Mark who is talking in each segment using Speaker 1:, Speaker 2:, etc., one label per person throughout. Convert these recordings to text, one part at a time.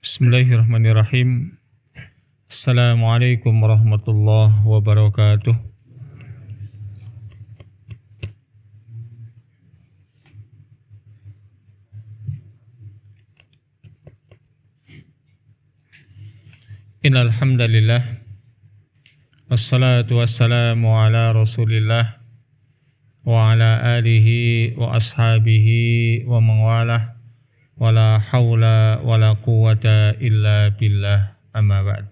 Speaker 1: Bismillahirrahmanirrahim. Assalamualaikum warahmatullahi wabarakatuh. Innal hamdalillah wassalatu wassalamu ala Rasulillah wa ala alihi wa ashabihi wa man walah wala haula wala quwata illa billah, amma ba'd.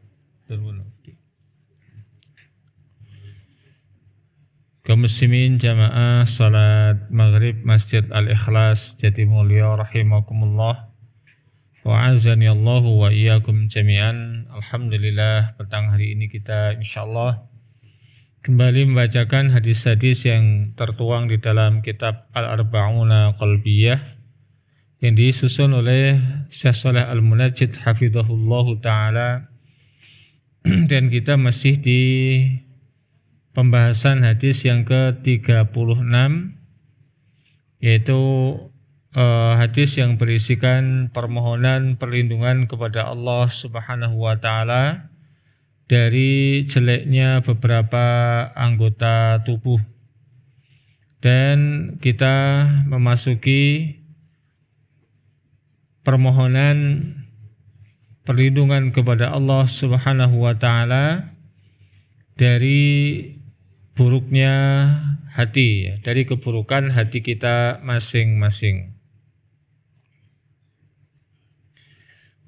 Speaker 1: Kaum muslimin jamaah salat maghrib Masjid Al-Ikhlas Jatimulya rahimakumullah wa azani Allahu wa iyyakum jami'an. Alhamdulillah, petang hari ini kita insyaallah kembali membacakan hadis-hadis yang tertuang di dalam kitab Al-Arba'una Qalbiyah yang disusun oleh Syekh Shalih Al-Munajjid hafizahullahu ta'ala, dan kita masih di pembahasan hadis yang ke-36, yaitu hadis yang berisikan permohonan perlindungan kepada Allah Subhanahu wa ta'ala dari jeleknya beberapa anggota tubuh. Dan kita memasuki permohonan perlindungan kepada Allah Subhanahu wa ta'ala dari buruknya hati, dari keburukan hati kita masing-masing.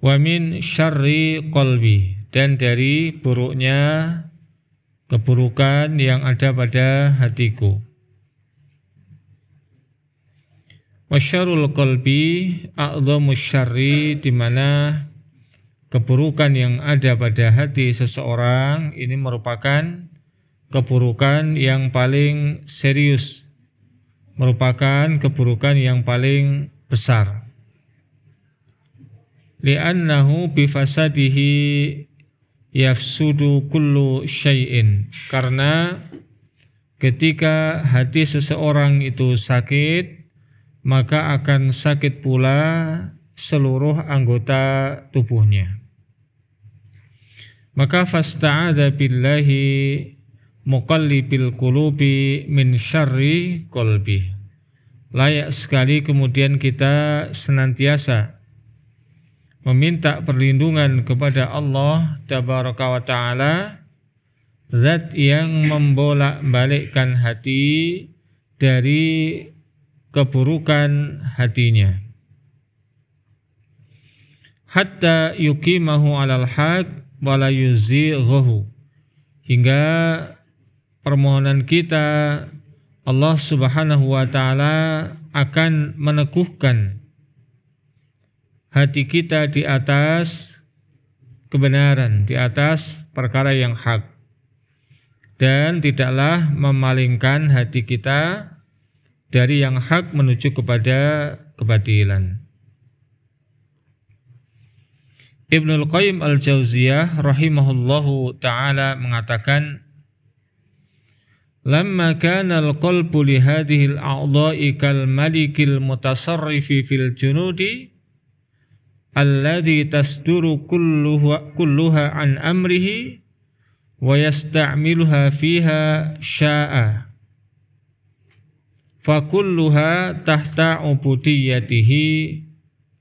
Speaker 1: Wa min syarri qalbi, dan dari buruknya keburukan yang ada pada hatiku. Wasyarul qalbi a'dhamu syarri, di mana keburukan yang ada pada hati seseorang ini merupakan keburukan yang paling serius, merupakan keburukan yang paling besar. Li'annahu bifasadihi yafsudu kullu syai'in, karena ketika hati seseorang itu sakit, maka akan sakit pula seluruh anggota tubuhnya. Maka fasta'adha billahi muqallibil qulubi min syarri qalbi. Layak sekali kemudian kita senantiasa meminta perlindungan kepada Allah Tabaraka wa Ta'ala, zat yang membolak-balikkan hati dari keburukan hatinya, hatta yuqimahu alal haq wa la yuzighahu, hingga permohonan kita Allah Subhanahu wa ta'ala akan meneguhkan hati kita di atas kebenaran, di atas perkara yang hak, dan tidaklah memalingkan hati kita dari yang hak menuju kepada kebatilan. Ibnul Qayyim Al-Jauziyah rahimahullahu ta'ala mengatakan, lamma kana al-qalbu li hadhihi al-a'dha'i kal malikil mutasarrifi fil junudi alladhi tasduru kulluha an amrihi wa yasta'miluha fiha sya'a fakulluha tahta ubudiyatihi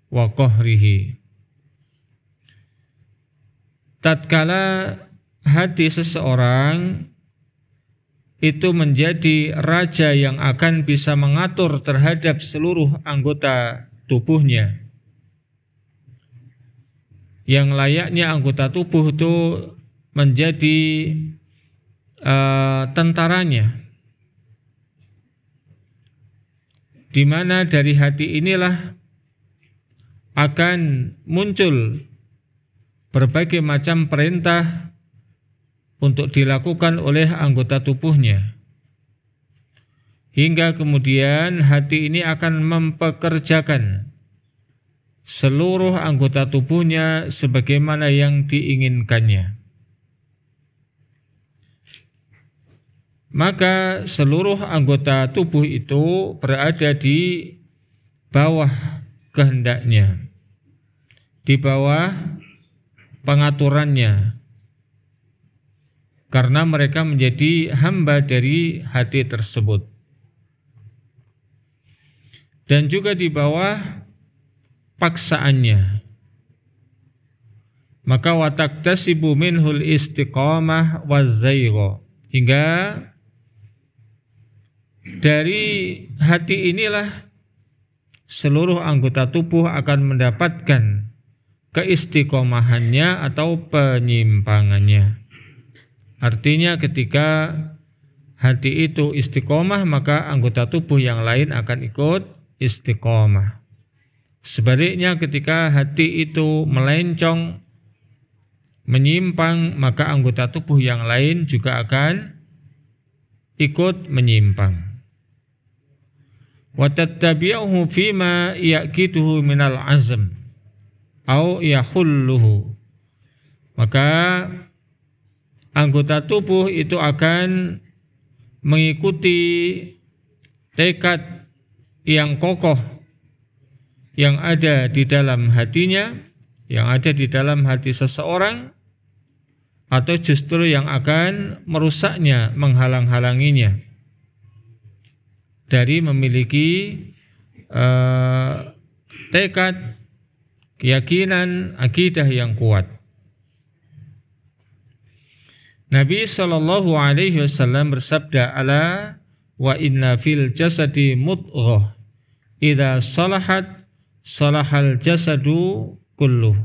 Speaker 1: wa qahrihi. Tatkala hati seseorang itu menjadi raja yang akan bisa mengatur terhadap seluruh anggota tubuhnya, yang layaknya anggota tubuh itu menjadi tentaranya, di mana dari hati inilah akan muncul berbagai macam perintah untuk dilakukan oleh anggota tubuhnya, hingga kemudian hati ini akan mempekerjakan seluruh anggota tubuhnya sebagaimana yang diinginkannya. Maka seluruh anggota tubuh itu berada di bawah kehendaknya, di bawah pengaturannya, karena mereka menjadi hamba dari hati tersebut. Dan juga di bawah paksaannya. Maka wataktasibu minhul istiqamah wazaygha, hingga dari hati inilah seluruh anggota tubuh akan mendapatkan keistiqomahannya atau penyimpangannya. Artinya ketika hati itu istiqomah, maka anggota tubuh yang lain akan ikut istiqomah. Sebaliknya ketika hati itu melencong, menyimpang, maka anggota tubuh yang lain juga akan ikut menyimpang. Wa tattabi'uhu fima yaqiduhu minal azm au yahulluhu. Maka anggota tubuh itu akan mengikuti tekad yang kokoh yang ada di dalam hatinya, yang ada di dalam hati seseorang, atau justru yang akan merusaknya, menghalang-halanginya dari memiliki tekad, keyakinan, akidah yang kuat. Nabi SAW bersabda, ala wa inna fil jasadi mudghah idza salahat salahal jasadu kulluh.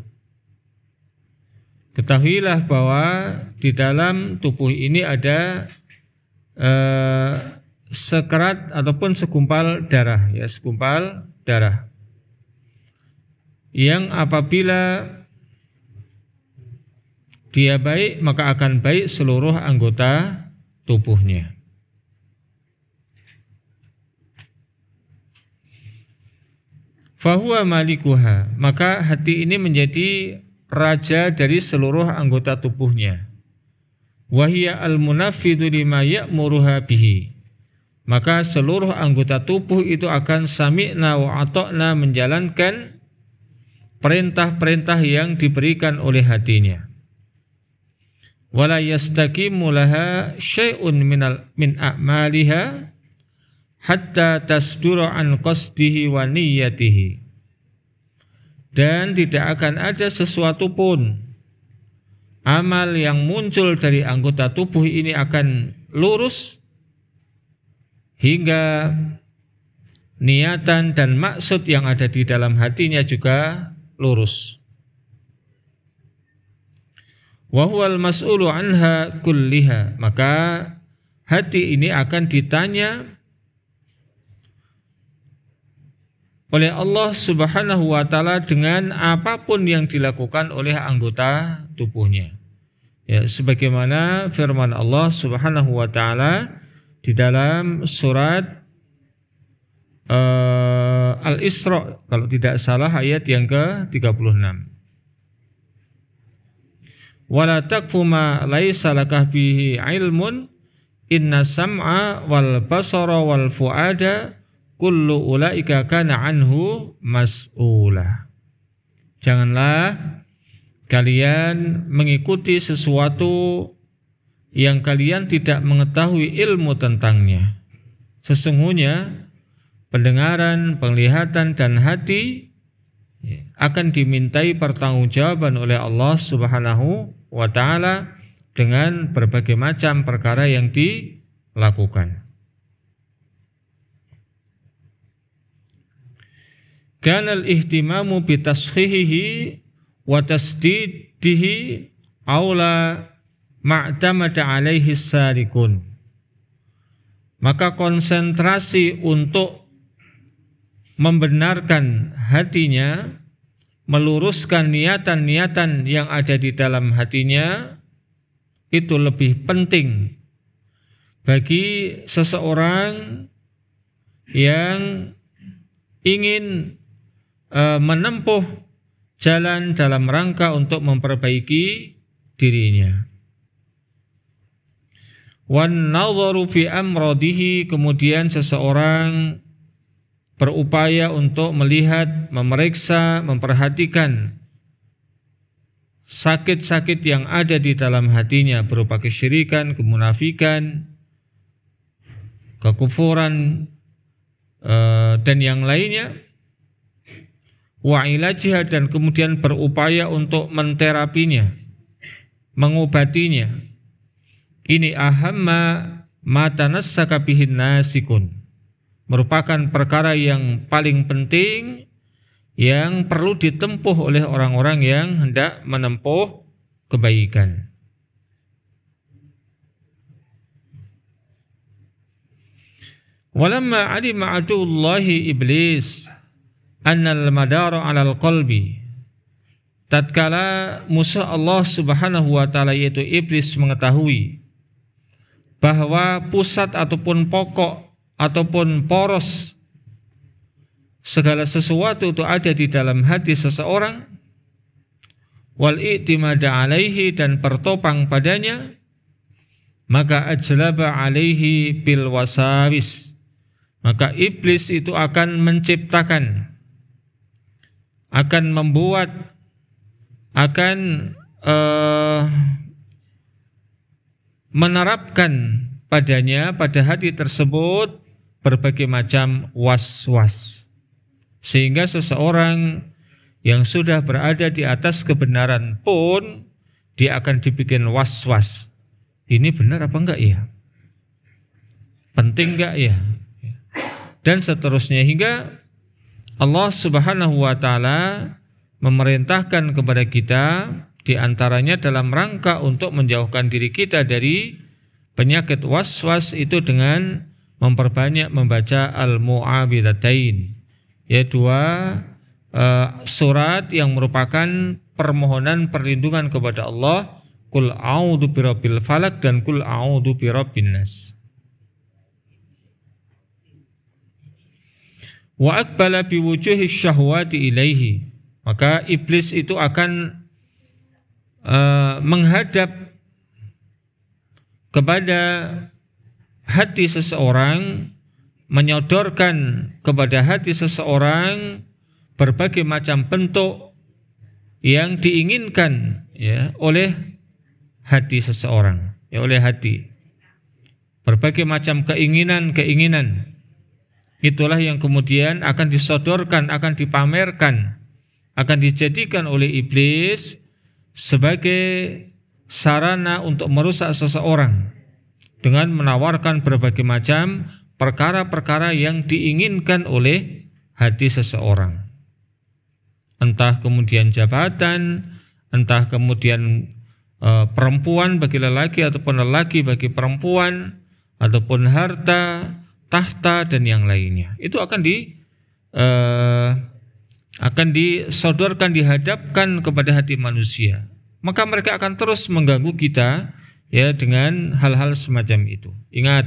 Speaker 1: Ketahuilah bahwa di dalam tubuh ini ada sekerat ataupun segumpal darah, ya, segumpal darah yang apabila dia baik maka akan baik seluruh anggota tubuhnya. Fahuwa malikuha, maka hati ini menjadi raja dari seluruh anggota tubuhnya. Wahia al-munafidu lima ya'muruha bihi, maka seluruh anggota tubuh itu akan sami'na wa ata'na, menjalankan perintah-perintah yang diberikan oleh hatinya. Wala yastaqimu laha syai'un min a'maliha hatta tasdura an qasdihi wa niyyatihi. Dan tidak akan ada sesuatu pun amal yang muncul dari anggota tubuh ini akan lurus hingga niatan dan maksud yang ada di dalam hatinya juga lurus. Wa huwal mas'ulu anha kulliha, maka hati ini akan ditanya oleh Allah Subhanahu wa ta'ala dengan apapun yang dilakukan oleh anggota tubuhnya. Ya, sebagaimana firman Allah Subhanahu wa ta'ala di dalam surat Al-Isra, kalau tidak salah ayat yang ke-36. Wala taqfu ma laisa laka bihi ilmun inna sam'a wal basara wal fuada kullu ulaika kana anhu mas'ula. Janganlah kalian mengikuti sesuatu yang kalian tidak mengetahui ilmu tentangnya. Sesungguhnya pendengaran, penglihatan dan hati akan dimintai pertanggungjawaban oleh Allah Subhanahu wa ta'ala dengan berbagai macam perkara yang dilakukan. Kana al-ihtimamu bi tashihihi wa tasdidihi aula ma'tamada alaihi sarikun. Maka konsentrasi untuk membenarkan hatinya, meluruskan niatan-niatan yang ada di dalam hatinya, itu lebih penting bagi seseorang yang ingin menempuh jalan dalam rangka untuk memperbaiki dirinya. Wan nadharu fi amradihi, kemudian seseorang berupaya untuk melihat, memeriksa, memperhatikan sakit-sakit yang ada di dalam hatinya berupa kesyirikan, kemunafikan, kekufuran, dan yang lainnya, wa ilajiha, dan kemudian berupaya untuk menterapinya, mengobatinya. Ini ahamma ma tanassaka bihin nasikun, merupakan perkara yang paling penting yang perlu ditempuh oleh orang-orang yang hendak menempuh kebaikan. Walamma alima adullahi iblis annal madara 'alal qalbi, tatkala musuh Allah Subhanahu wa taala yaitu iblis mengetahui bahwa pusat ataupun pokok ataupun poros segala sesuatu itu ada di dalam hati seseorang, wal i'timada alaihi, dan bertopang padanya, maka ajlaba alaihi bil wasawis, maka iblis itu akan menciptakan, akan membuat, akan menerapkan padanya, pada hati tersebut, berbagai macam was-was, sehingga seseorang yang sudah berada di atas kebenaran pun dia akan dibikin was-was. Ini benar apa enggak ya? Penting enggak ya? Dan seterusnya, hingga Allah Subhanahu wa taala memerintahkan kepada kita, di antaranya dalam rangka untuk menjauhkan diri kita dari penyakit was-was itu dengan memperbanyak membaca al-mu'awwidzatain, yaitu dua surat yang merupakan permohonan perlindungan kepada Allah, Qul a'udzu birabbil falaq dan Qul a'udzu birabbin nas. Wa aqbala biwujuhi syahwati ilaihi, maka iblis itu akan menghadap kepada hati seseorang, menyodorkan kepada hati seseorang berbagai macam bentuk yang diinginkan ya oleh hati seseorang, ya oleh hati. Berbagai macam keinginan-keinginan. Itulah yang kemudian akan disodorkan, akan dipamerkan, akan dijadikan oleh iblis sebagai sarana untuk merusak seseorang dengan menawarkan berbagai macam perkara-perkara yang diinginkan oleh hati seseorang. Entah kemudian jabatan, entah kemudian perempuan bagi lelaki ataupun lelaki bagi perempuan, ataupun harta, tahta, dan yang lainnya. Itu akan disodorkan, dihadapkan kepada hati manusia. Maka mereka akan terus mengganggu kita ya dengan hal-hal semacam itu. Ingat,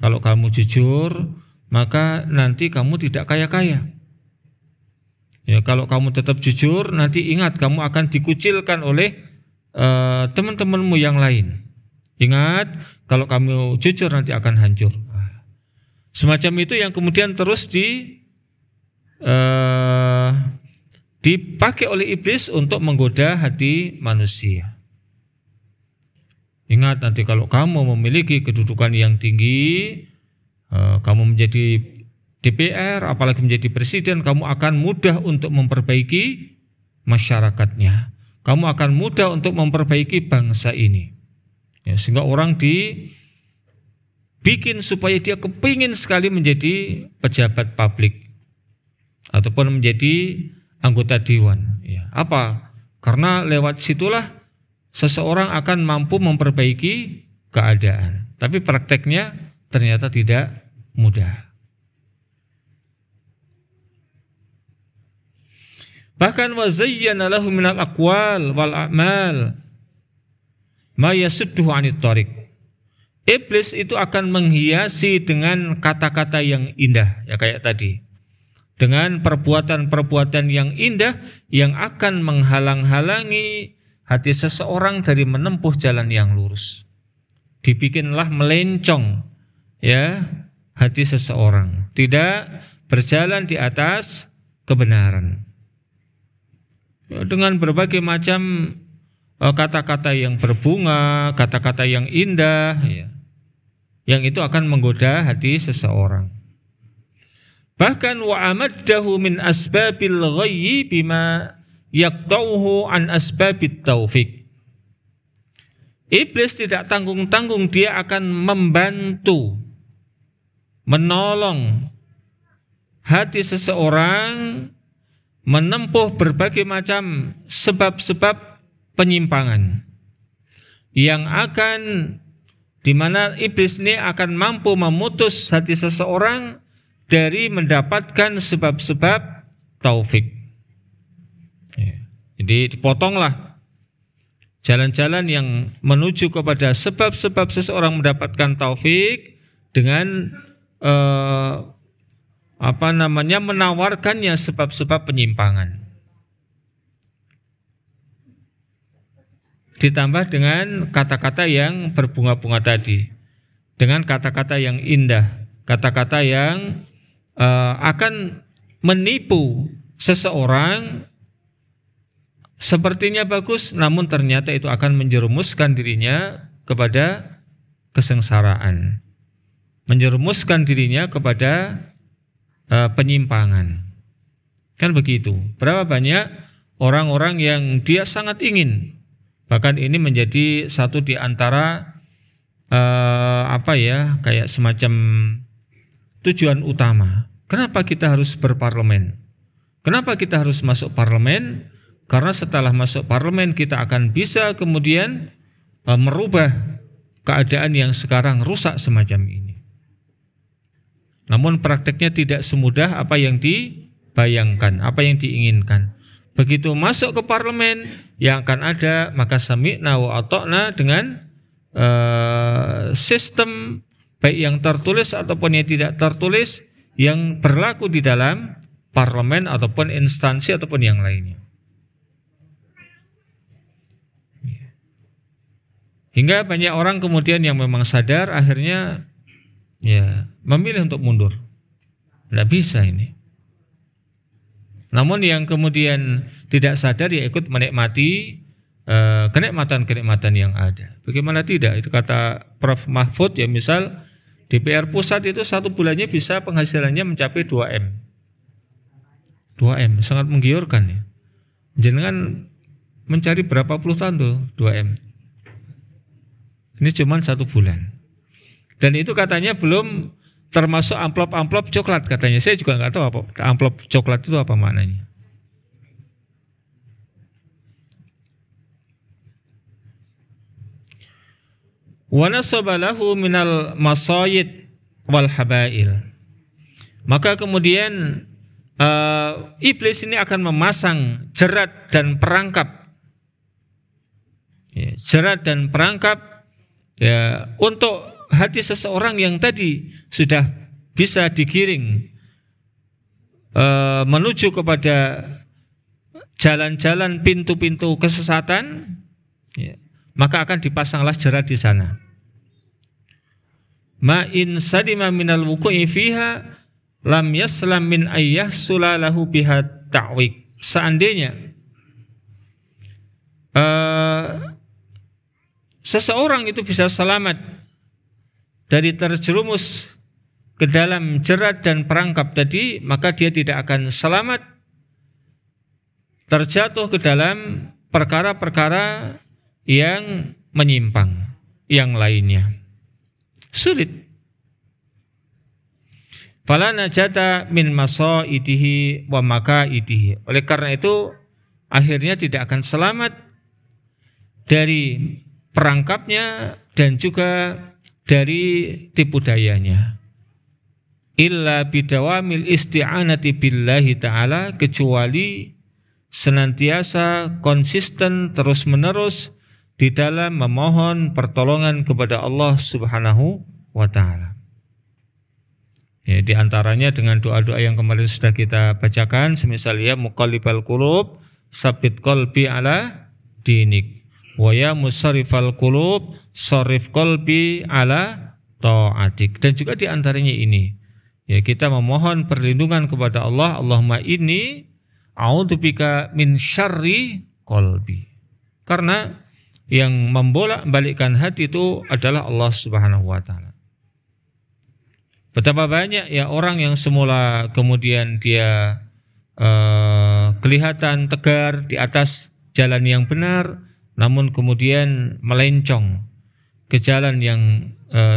Speaker 1: kalau kamu jujur, maka nanti kamu tidak kaya-kaya. Ya, kalau kamu tetap jujur, nanti ingat kamu akan dikucilkan oleh teman-temanmu yang lain. Ingat, kalau kamu jujur nanti akan hancur. Semacam itu yang kemudian terus dipakai oleh iblis untuk menggoda hati manusia. Ingat, nanti kalau kamu memiliki kedudukan yang tinggi, kamu menjadi DPR, apalagi menjadi presiden, kamu akan mudah untuk memperbaiki masyarakatnya. Kamu akan mudah untuk memperbaiki bangsa ini. Ya, sehingga orang dibikin supaya dia kepingin sekali menjadi pejabat publik ataupun menjadi anggota dewan. Ya, apa? Karena lewat situlah seseorang akan mampu memperbaiki keadaan. Tapi prakteknya ternyata tidak mudah. Bahkan wa zayyana lahu minal aqwal wal a'mal ma yasudduhu 'anit thariq. Iblis itu akan menghiasi dengan kata-kata yang indah, ya kayak tadi. Dengan perbuatan-perbuatan yang indah yang akan menghalang-halangi hati seseorang dari menempuh jalan yang lurus. Dibikinlah melencong ya hati seseorang, tidak berjalan di atas kebenaran. Dengan berbagai macam kata-kata yang berbunga, kata-kata yang indah, ya, yang itu akan menggoda hati seseorang. Bahkan wa amaddahu min asbabil ghayyi bima yaqtauhu an asbabit taufik. Iblis tidak tanggung-tanggung, dia akan membantu, menolong hati seseorang menempuh berbagai macam sebab-sebab penyimpangan yang akan, di mana iblis ini akan mampu memutus hati seseorang dari mendapatkan sebab-sebab taufik. Jadi dipotonglah jalan-jalan yang menuju kepada sebab-sebab seseorang mendapatkan taufik dengan menawarkannya sebab-sebab penyimpangan. Ditambah dengan kata-kata yang berbunga-bunga tadi, dengan kata-kata yang indah, kata-kata yang akan menipu seseorang, sepertinya bagus, namun ternyata itu akan menjerumuskan dirinya kepada kesengsaraan, menjerumuskan dirinya kepada penyimpangan. Kan begitu. Berapa banyak orang-orang yang dia sangat ingin, bahkan ini menjadi satu di antara kayak semacam tujuan utama. Kenapa kita harus berparlemen? Kenapa kita harus masuk parlemen? Karena setelah masuk parlemen kita akan bisa kemudian merubah keadaan yang sekarang rusak semacam ini. Namun prakteknya tidak semudah apa yang dibayangkan, apa yang diinginkan. Begitu masuk ke parlemen, yang akan ada maka sami'na wa ata'na dengan sistem baik yang tertulis ataupun yang tidak tertulis yang berlaku di dalam parlemen ataupun instansi ataupun yang lainnya. Hingga banyak orang kemudian yang memang sadar akhirnya ya memilih untuk mundur. Tidak bisa ini. Namun yang kemudian tidak sadar ya ikut menikmati kenikmatan-kenikmatan yang ada. Bagaimana tidak? Itu kata Prof. Mahfud ya, misal DPR pusat itu satu bulannya bisa penghasilannya mencapai 2M. 2M sangat menggiurkan ya. Jenengan mencari berapa puluh tahun tuh 2M. Ini cuma 1 bulan. Dan itu katanya belum termasuk amplop-amplop coklat katanya. Saya juga nggak tahu apa amplop coklat itu apa maknanya. Wa nasaba lahu minal masayid wal habail. Maka kemudian iblis ini akan memasang jerat dan perangkap. Ya, jerat dan perangkap ya untuk hati seseorang yang tadi sudah bisa digiring menuju kepada jalan-jalan pintu-pintu kesesatan, ya, maka akan dipasanglah jerat di sana. Ma in sadima minal wuqu'i fiha lam yaslam min ayyahsula lahu biha ta'wik. Seandainya seseorang itu bisa selamat dari terjerumus ke dalam jerat dan perangkap tadi, maka dia tidak akan selamat terjatuh ke dalam perkara-perkara yang menyimpang yang lainnya. Sulit. Fala najata min masaidihi wa makaidihi. Oleh karena itu akhirnya tidak akan selamat dari perangkapnya dan juga dari tipu dayanya. Illa bidawamil isti'anati billahi ta'ala, kecuali senantiasa konsisten terus-menerus di dalam memohon pertolongan kepada Allah Subhanahu wa ta'ala. Ya, di antaranya dengan doa-doa yang kemarin sudah kita bacakan, semisal ya muqallibal qulub sabit qalbi ala dinik, wa ya musarrifal qulub sarrif qalbi ala ta'atik. Dan juga di antaranya ini, ya kita memohon perlindungan kepada Allah, Allahumma inni a'udzubika min syarri qalbi. Karena yang membolak-balikkan hati itu adalah Allah Subhanahu wa taala. Betapa banyak ya orang yang semula kemudian dia kelihatan tegar di atas jalan yang benar, namun kemudian melencong ke jalan yang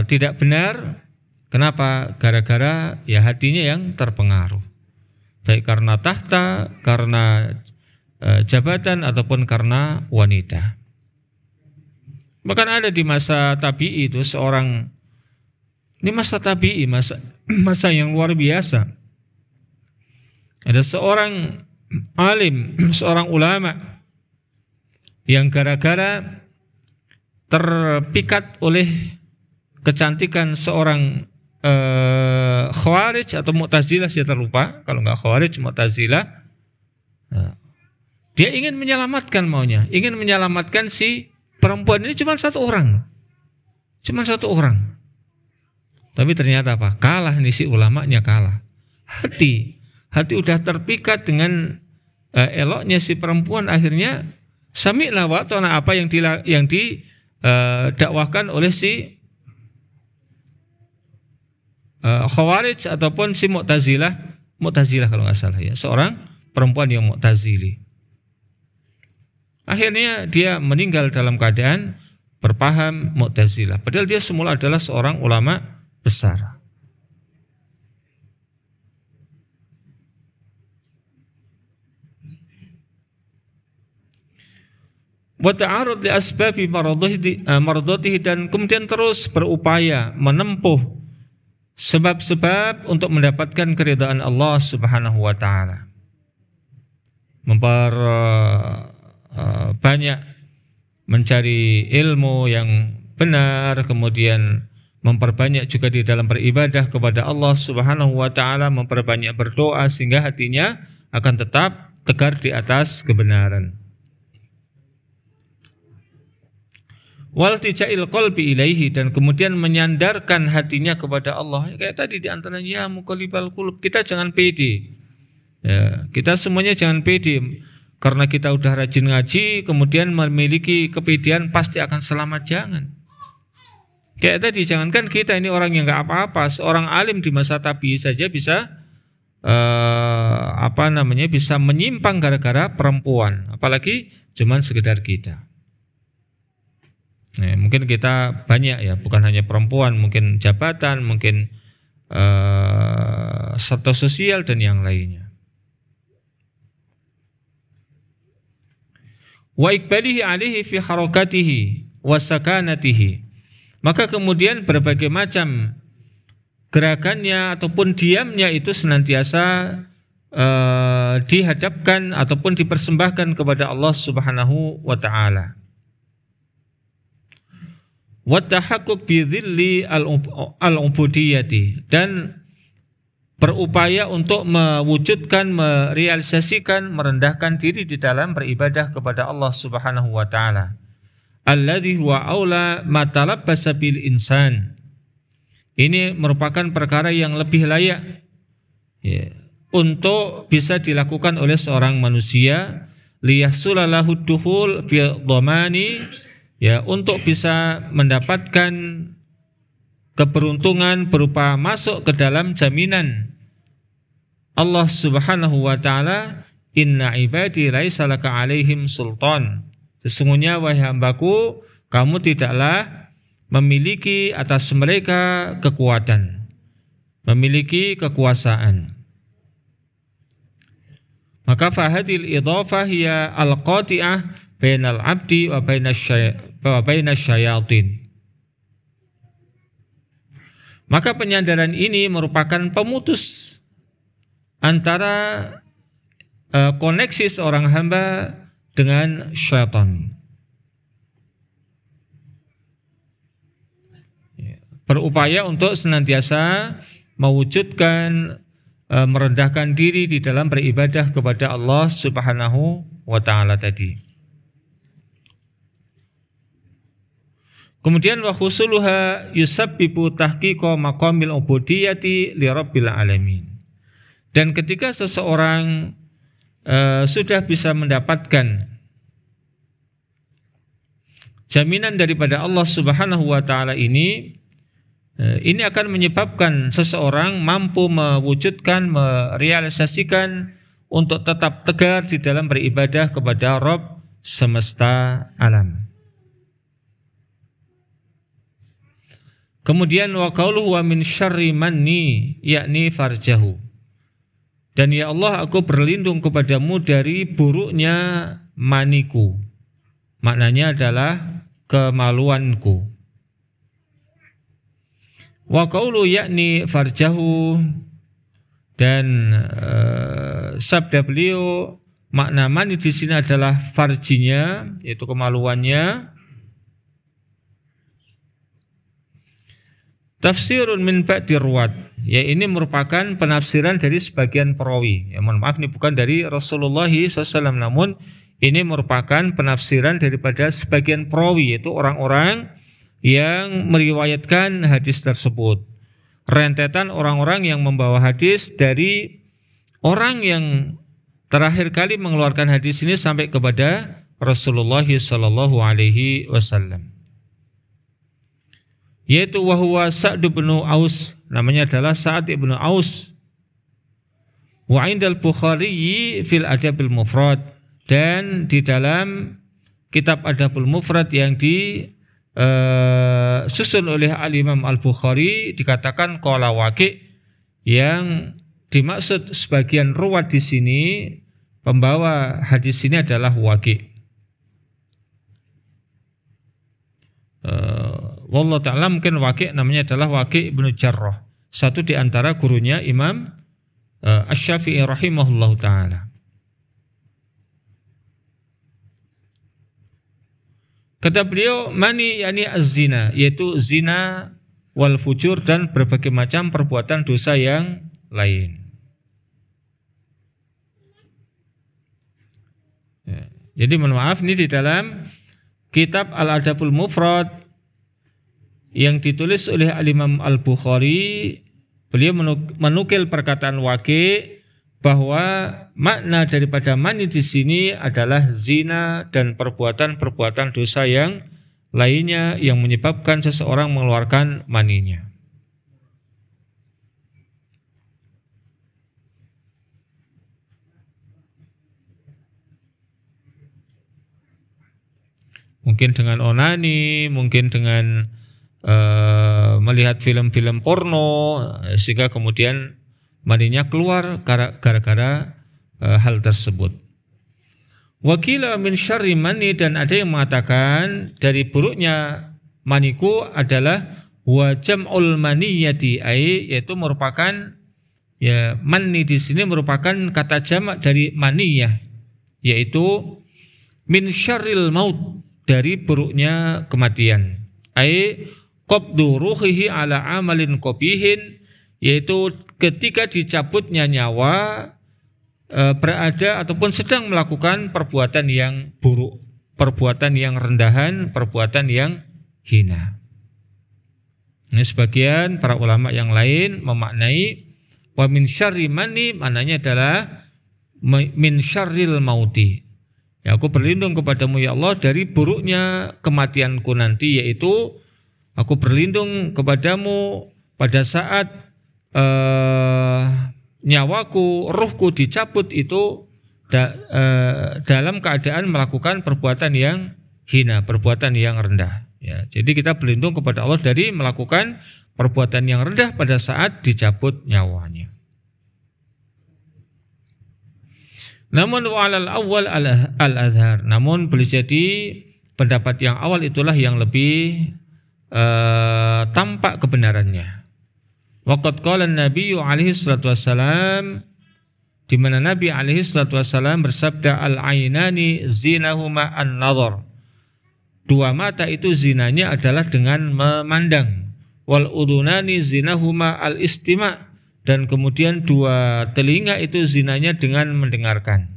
Speaker 1: tidak benar. Kenapa? Gara-gara ya hatinya yang terpengaruh, baik karena tahta, karena jabatan, ataupun karena wanita. Bahkan ada di masa tabi'i itu seorang, ini masa tabi'i, masa yang luar biasa. Ada seorang alim, seorang ulama yang gara-gara terpikat oleh kecantikan seorang Khawarij atau Mu'tazilah, saya terlupa, kalau nggak Khawarij, Mu'tazilah, dia ingin menyelamatkan ingin menyelamatkan si perempuan ini, cuma satu orang. Tapi ternyata apa? Kalah nih, si ulamanya kalah. Hati udah terpikat dengan eloknya si perempuan, akhirnya sami'na wa ta'na, apa yang didakwahkan oleh si Khawarij ataupun si Mu'tazilah kalau nggak salah ya, seorang perempuan yang Mu'tazili. Akhirnya dia meninggal dalam keadaan berpaham Mu'tazilah, padahal dia semula adalah seorang ulama besar. Wa ta'arud li asbabi maradatihi, dan kemudian terus berupaya menempuh sebab-sebab untuk mendapatkan keridhaan Allah Subhanahu wa taala. Banyak mencari ilmu yang benar, kemudian memperbanyak juga di dalam beribadah kepada Allah Subhanahu wa taala, memperbanyak berdoa sehingga hatinya akan tetap tegar di atas kebenaran. Wal tijail qalbi ilaihi, dan kemudian menyandarkan hatinya kepada Allah. Kayak tadi di antaranya, ya muqallibal qulub, kita jangan pede. Ya, kita semuanya jangan pede karena kita udah rajin ngaji kemudian memiliki kepedean pasti akan selamat, jangan. Kayak tadi, jangankan kita ini orang yang enggak apa-apa, seorang alim di masa tabi'i saja bisa bisa menyimpang gara-gara perempuan, apalagi cuman sekedar kita. Nah, mungkin kita banyak ya, bukan hanya perempuan, mungkin jabatan, mungkin status sosial dan yang lainnya. Wa iqbalihi alaihi fi harakatihi wa sakanatihi, maka kemudian berbagai macam gerakannya ataupun diamnya itu senantiasa dihadapkan ataupun dipersembahkan kepada Allah Subhanahu wa taala. Wa tahaqquq bi dhilli al-ubudiyyati, dan berupaya untuk mewujudkan, merealisasikan, merendahkan diri di dalam beribadah kepada Allah Subhanahu wa taala. Alladzi huwa aula ma talabbasa bil insan. Ini merupakan perkara yang lebih layak ya, untuk bisa dilakukan oleh seorang manusia, liyahsulalahu dukhul fi dhamani, ya, untuk bisa mendapatkan keberuntungan berupa masuk ke dalam jaminan Allah Subhanahu wa taala, inna ibadi laisa laka alaihim sultan, sesungguhnya wahai hambaku, kamu tidaklah memiliki atas mereka kekuatan, memiliki kekuasaan. Maka fahadil idhafah hiya al-qati'ah bainal abdi wa bainasy syayatin. Maka penyandaran ini merupakan pemutus antara koneksi seorang hamba dengan syaitan. Berupaya untuk senantiasa mewujudkan, merendahkan diri di dalam beribadah kepada Allah Subhanahu wa taala tadi. Kemudian wa khusuluha yusabbibu tahqiqa maqamil ubudiyyati li rabbil alamin. Dan ketika seseorang sudah bisa mendapatkan jaminan daripada Allah Subhanahu wa taala ini akan menyebabkan seseorang mampu mewujudkan, merealisasikan untuk tetap tegar di dalam beribadah kepada Rabb semesta alam. Kemudian wa qauluhu wa min syarri manni, yakni farjahu. Dan ya Allah, aku berlindung kepadamu dari buruknya maniku. Maknanya adalah kemaluanku. Wa qaulu yakni farjahu, dan sabda beliau makna mani di sini adalah farjinya, yaitu kemaluannya. Tafsirun min ba'di ruwat, ya ini merupakan penafsiran dari sebagian perawi. Ya, mohon maaf, ini bukan dari Rasulullah SAW, namun ini merupakan penafsiran daripada sebagian perawi, yaitu orang-orang yang meriwayatkan hadis tersebut. Rentetan orang-orang yang membawa hadis dari orang yang terakhir kali mengeluarkan hadis ini sampai kepada Rasulullah SAW. Yaitu wahwa Sa'd bin Aus, namanya adalah Sa'd bin Aus. Wa indal Bukhari fil Adabil Mufrad, dan di dalam kitab Adabul Mufrad yang disusun oleh Al-Imam Al-Bukhari dikatakan qala Waqi', yang dimaksud sebagian ruwat di sini, pembawa hadis ini adalah Waqi'. Wallahu ta'ala, mungkin Waqi' namanya adalah Waqi' bin Jarrah, satu di antara gurunya Imam Asy-Syafi'i rahimahullahu ta'ala. Kata beliau, mani yakni az-zina, yaitu zina wal fujur, dan berbagai macam perbuatan dosa yang lain. Ya. Jadi mohon maaf, ini di dalam kitab Al-Adabul Mufrad yang ditulis oleh Al-Imam Al-Bukhari, beliau menukil perkataan Waqi' bahwa makna daripada mani di sini adalah zina dan perbuatan-perbuatan dosa yang lainnya yang menyebabkan seseorang mengeluarkan maninya. Mungkin dengan onani, mungkin dengan melihat film-film porno, sehingga kemudian maninya keluar gara-gara hal tersebut. Wakila min syarri mani, dan ada yang mengatakan dari buruknya maniku adalah wa jam'ul maniyati, yaitu merupakan, ya, mani di sini merupakan kata jamak dari maniyah, yaitu min syarril maut, dari buruknya kematian. Qabdu ruhihi ala amalin qabihin, yaitu ketika dicabutnya nyawa berada ataupun sedang melakukan perbuatan yang buruk, perbuatan yang rendahan, perbuatan yang hina. Ini sebagian para ulama yang lain memaknai wa min syarri mani, maknanya adalah min syarril mauti. Ya, aku berlindung kepadamu ya Allah dari buruknya kematianku nanti, yaitu aku berlindung kepadamu pada saat nyawaku, ruhku dicabut itu dalam keadaan melakukan perbuatan yang hina, perbuatan yang rendah. Ya, jadi kita berlindung kepada Allah dari melakukan perbuatan yang rendah pada saat dicabut nyawanya. Namun wa'alal awal al-azhar, namun boleh jadi pendapat yang awal itulah yang lebih tampak kebenarannya. Waqad qala an-nabiy alaihi salatu wassalam, di mana Nabi alaihi salatu wassalam bersabda, al-ainani zinahuma an-nadhar, dua mata itu zinanya adalah dengan memandang. Wal udunani zinahuma al-istima', dan kemudian dua telinga itu zinanya dengan mendengarkan.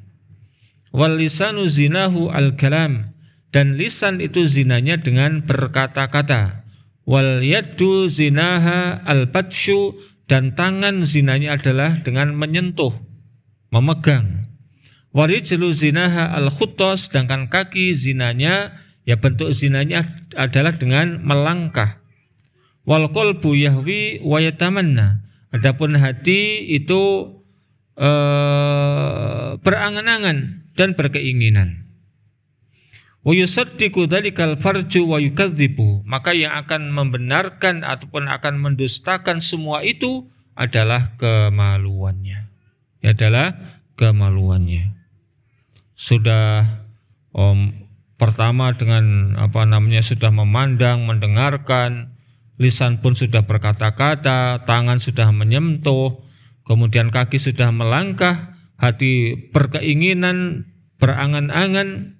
Speaker 1: Wal lisanu zinahu al-kalam, dan lisan itu zinanya dengan berkata-kata. Wal yaddu zinaha al-batshu, dan tangan zinanya adalah dengan menyentuh, memegang. Warijlu zinaha al-khutta, sedangkan kaki zinanya Ya bentuk zinanya adalah dengan melangkah. Wal qalbu yahwi wa yatamanna. Adapun hati itu berangan-angan dan berkeinginan. Wa yusaddiqu dzalikal farju wa yukadzibu. Maka yang akan membenarkan ataupun akan mendustakan semua itu adalah kemaluannya. Adalah kemaluannya. Sudah pertama dengan sudah memandang, mendengarkan, lisan pun sudah berkata-kata, tangan sudah menyentuh, kemudian kaki sudah melangkah, hati berkeinginan, berangan-angan,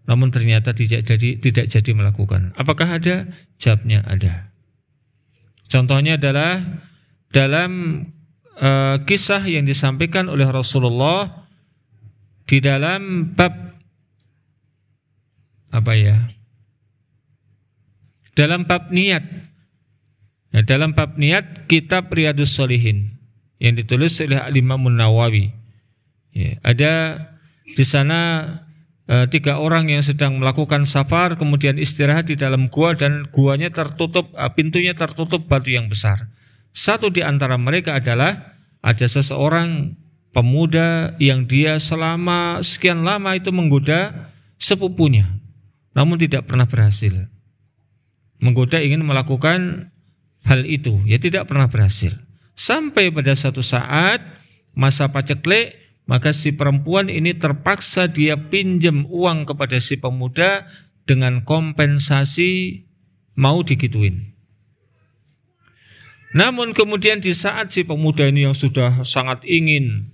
Speaker 1: namun ternyata tidak jadi melakukan. Apakah ada? Jawabnya ada. Contohnya adalah dalam kisah yang disampaikan oleh Rasulullah di dalam bab dalam bab niat. Ya, dalam bab niat kitab Riyadhus Shalihin yang ditulis oleh Imam Nawawi. Ya, ada di sana 3 orang yang sedang melakukan safar, kemudian istirahat di dalam gua dan guanya tertutup, pintunya tertutup batu yang besar. Satu di antara mereka adalah ada seseorang pemuda yang dia selama sekian lama itu menggoda sepupunya, namun tidak pernah berhasil. Menggoda ingin melakukan hal itu, ya tidak pernah berhasil. Sampai pada suatu saat masa paceklik, maka si perempuan ini terpaksa dia pinjam uang kepada si pemuda dengan kompensasi mau digituin. Namun kemudian di saat si pemuda ini yang sudah sangat ingin,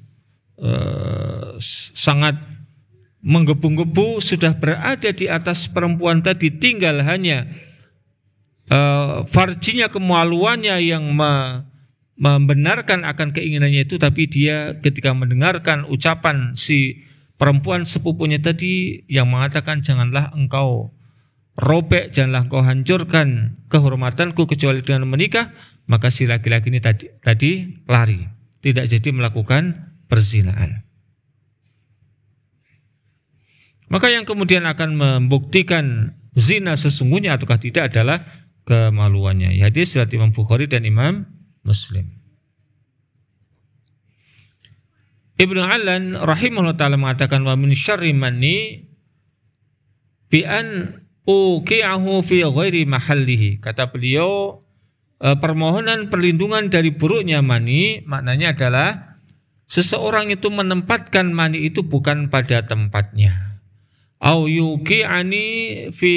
Speaker 1: sangat menggebu-gebu, sudah berada di atas perempuan tadi, tinggal hanya farjinya, kemaluannya yang membenarkan akan keinginannya itu, tapi dia ketika mendengarkan ucapan si perempuan sepupunya tadi yang mengatakan janganlah engkau robek, janganlah engkau hancurkan kehormatanku kecuali dengan menikah, maka si laki-laki ini tadi lari, tidak jadi melakukan perzinaan. Maka yang kemudian akan membuktikan zina sesungguhnya ataukah tidak adalah kemaluannya. Hadis riwayat Imam Bukhari dan Imam Muslim. Ibnu Allan rahimahullah ta'ala mengatakan wa min syarri manni bi an uqi'ahu fi ghairi mahallihi. Kata beliau, permohonan perlindungan dari buruknya mani maknanya adalah seseorang itu menempatkan mani itu bukan pada tempatnya. Au yuqi'ani fi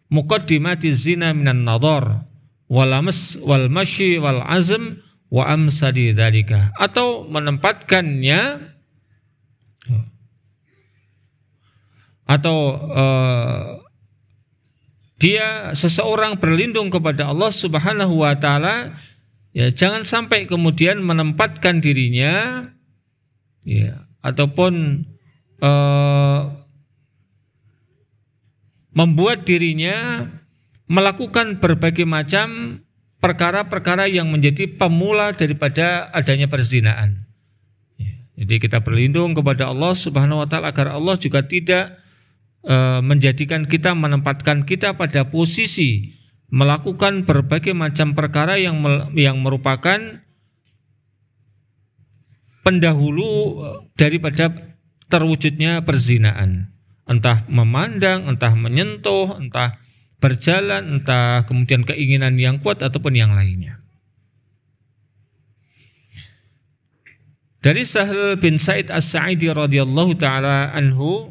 Speaker 1: muqaddimati zina minan nadhar walamas wal masyi wal azm wa amsadi dzalika, atau menempatkannya atau dia seseorang berlindung kepada Allah Subhanahu wa taala, ya jangan sampai kemudian menempatkan dirinya ya ataupun membuat dirinya melakukan berbagai macam perkara-perkara yang menjadi pemula daripada adanya perzinaan. Jadi kita berlindung kepada Allah Subhanahu wa taala agar Allah juga tidak menjadikan kita, menempatkan kita pada posisi melakukan berbagai macam perkara yang merupakan pendahulu daripada terwujudnya perzinaan. Entah memandang, entah menyentuh, entah berjalan, entah kemudian keinginan yang kuat ataupun yang lainnya. Dari Sahl bin Sa'id As-Sa'idi radhiyallahu taala anhu,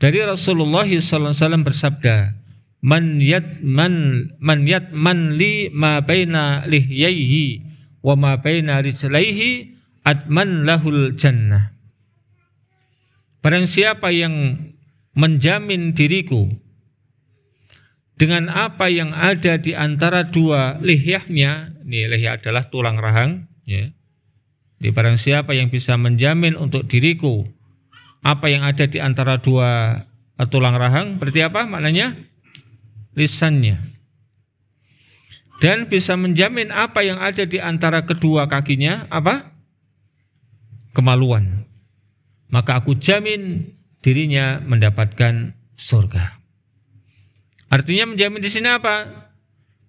Speaker 1: dari Rasulullah sallallahu alaihi wasallam bersabda, man yatman li ma baina lihyaihi wa ma baina rijlaihi atman lahul jannah. Barang siapa yang menjamin diriku dengan apa yang ada di antara dua lihyahnya, ini lihyah adalah tulang rahang, ya. Di barang siapa yang bisa menjamin untuk diriku apa yang ada di antara dua tulang rahang, berarti apa maknanya? Lisannya. Dan bisa menjamin apa yang ada di antara kedua kakinya, apa? Kemaluan. Maka aku jamin dirinya mendapatkan surga. Artinya menjamin di sini apa?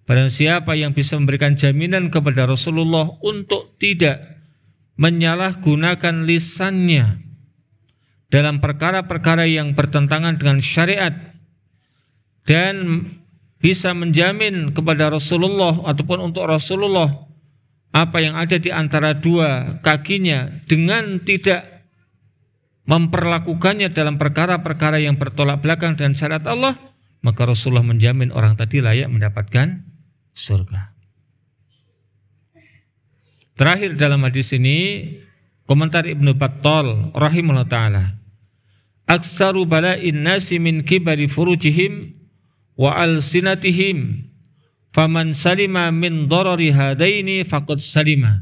Speaker 1: Barang siapa yang bisa memberikan jaminan kepada Rasulullah untuk tidak menyalahgunakan lisannya dalam perkara-perkara yang bertentangan dengan syariat dan bisa menjamin kepada Rasulullah ataupun untuk Rasulullah apa yang ada di antara dua kakinya dengan tidak memperlakukannya dalam perkara-perkara yang bertolak belakang dengan syariat Allah, maka Rasulullah menjamin orang tadi layak mendapatkan surga. Terakhir dalam hadis ini komentar Ibnu Battal rahimahullah ta'ala, aksaru bala'in nasi min kibari furujihim wa alsinatihim faman salima min darari hadaini faqad salima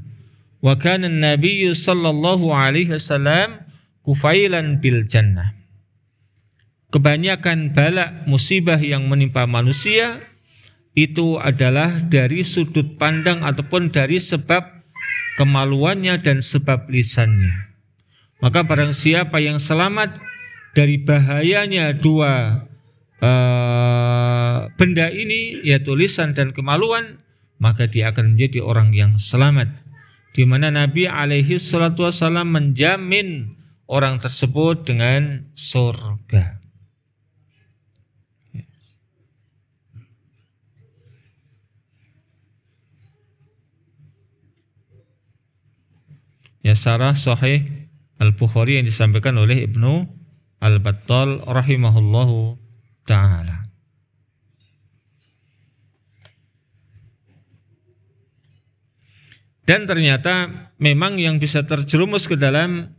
Speaker 1: wa kana an-nabiyyu sallallahu alaihi wasallam kufailan bil jannah. Kebanyakan bala musibah yang menimpa manusia itu adalah dari sudut pandang ataupun dari sebab kemaluannya dan sebab lisannya. Maka barang siapa yang selamat dari bahayanya dua benda ini, yaitu lisan dan kemaluan, maka dia akan menjadi orang yang selamat, di mana Nabi alaihi salatu wasallam menjamin orang tersebut dengan surga. Ya, syarah Sahih Al-Bukhari yang disampaikan oleh Ibnu Al-Battal rahimahullahu ta'ala. Dan ternyata memang yang bisa terjerumus ke dalam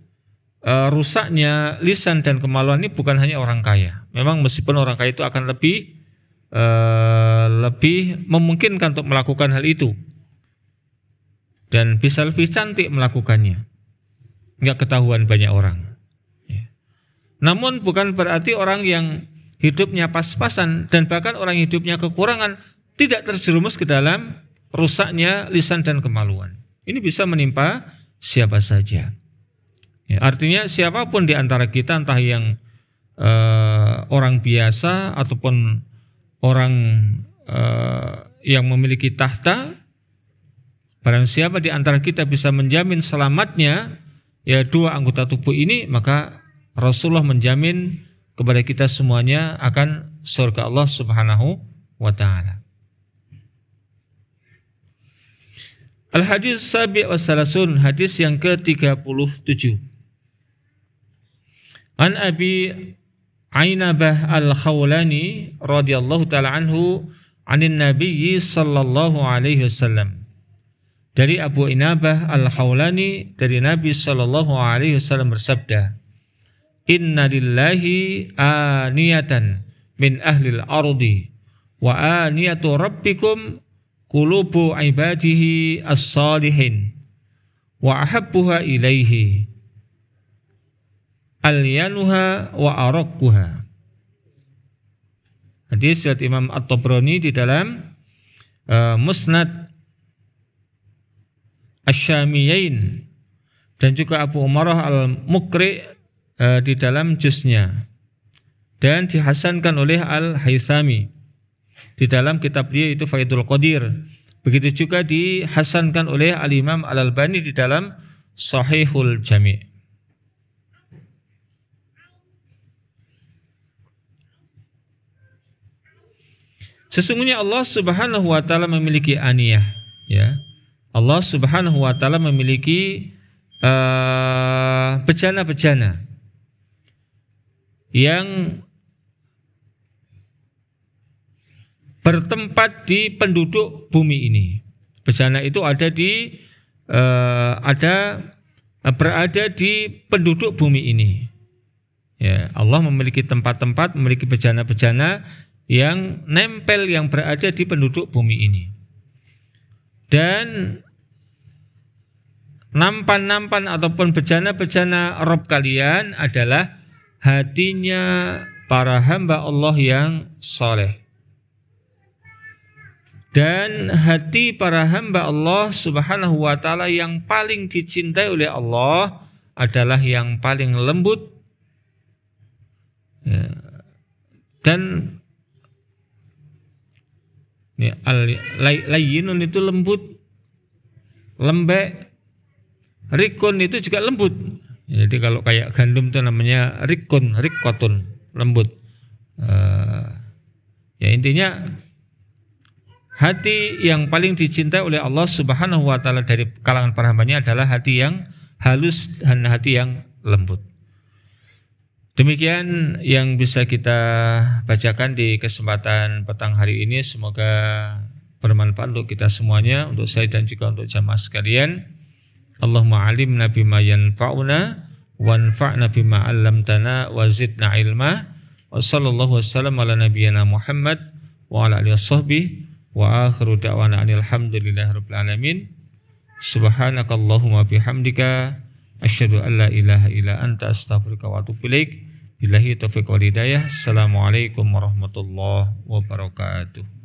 Speaker 1: rusaknya lisan dan kemaluan ini bukan hanya orang kaya. Memang meskipun orang kaya itu akan lebih memungkinkan untuk melakukan hal itu dan bisa lebih cantik melakukannya, nggak ketahuan banyak orang. Namun bukan berarti orang yang hidupnya pas-pasan dan bahkan orang hidupnya kekurangan tidak terjerumus ke dalam rusaknya lisan dan kemaluan. Ini bisa menimpa siapa saja. Artinya siapapun di antara kita, entah yang orang biasa ataupun orang yang memiliki tahta, barang siapa di antara kita bisa menjamin selamatnya ya dua anggota tubuh ini, maka Rasulullah menjamin kepada kita semuanya akan surga Allah Subhanahu wa ta'ala. Al-hadis sabi' wa salasun, hadis yang ke-37. An Abi Ainabah Al-Khawlani radhiyallahu ta'ala anhu anin Nabiyyi sallallahu alaihi wasallam. Dari Abu Inabah Al-Khawlani dari Nabi sallallahu alaihi wasallam bersabda, inna lillahi aniyatan min ahlil ardi wa aniyatu rabbikum qulubu ibadihi as-salihin wa ahabbuha ilaihi alyanuha wa arakkuha. Hadis riwayat Imam At-Tabrani di dalam Musnad Asy-Syamiyain dan juga Abu Umarah Al-Mukri di dalam juznya, dan dihasankan oleh Al-Haythami di dalam kitab dia itu Faidul Qadir. Begitu juga dihasankan oleh Al-Imam Al-Albani di dalam Sahihul Jami'. Sesungguhnya Allah Subhanahu wa ta'ala memiliki aniyah, ya. Allah Subhanahu wa ta'ala memiliki bejana-bejana yang bertempat di penduduk bumi ini. Bejana itu berada di penduduk bumi ini. Ya, Allah memiliki tempat-tempat, memiliki bejana-bejana yang nempel, yang berada di penduduk bumi ini. Dan nampan-nampan ataupun bejana-bejana Rabb kalian adalah hatinya para hamba Allah yang soleh. Dan hati para hamba Allah Subhanahu wa ta'ala yang paling dicintai oleh Allah adalah yang paling lembut, ya, dan Ini layyinun itu lembut, lembek. Rikun itu juga lembut. Jadi kalau kayak gandum itu namanya rikotun, lembut. Ya intinya hati yang paling dicintai oleh Allah Subhanahu wa taala dari kalangan para hambanya adalah hati yang halus dan hati yang lembut. Demikian yang bisa kita bacakan di kesempatan petang hari ini. Semoga bermanfaat untuk kita semuanya, untuk saya dan juga untuk jamaah sekalian. Allahumma alimna bima yanfa'una wanfa'na bima 'allamtana wa zidna ilma. Wa sallallahu wasallam ala nabiyyina Muhammad wa ala alihi washabbihi wa akhiru da'wana alhamdulillahirabbil alamin. Subhanakallahumma bihamdika asyhadu an la ilaha illa anta astaghfiruka wa atubu ilaik. Billahi taufiq wal hidayah. Assalamualaikum warahmatullahi wabarakatuh.